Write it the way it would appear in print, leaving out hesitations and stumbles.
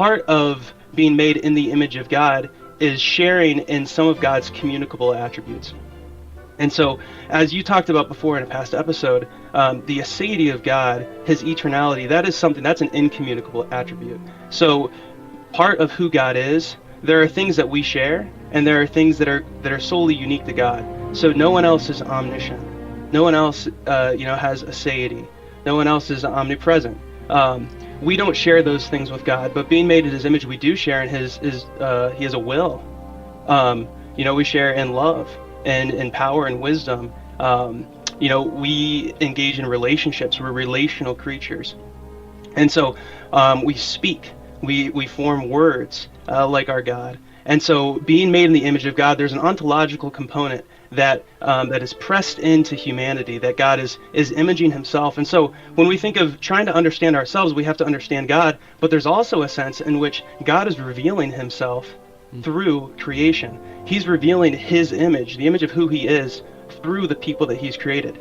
part of being made in the image of God is sharing in some of God's communicable attributes. And so, as you talked about before in a past episode, the aseity of God, his eternality, that's an incommunicable attribute. So, part of who God is, there are things that we share, and there are things that are solely unique to God. So no one else is omniscient. No one else, has aseity. No one else is omnipresent. We don't share those things with God, but being made in his image, we do share in he has a will. We share in love and in power and wisdom. We engage in relationships. We're relational creatures. And so we speak. We form words like our God. And so being made in the image of God, there's an ontological component that is pressed into humanity, that God is imaging himself. And so when we think of trying to understand ourselves, we have to understand God, but there's also a sense in which God is revealing himself through creation. He's revealing his image, the image of who he is, through the people that he's created.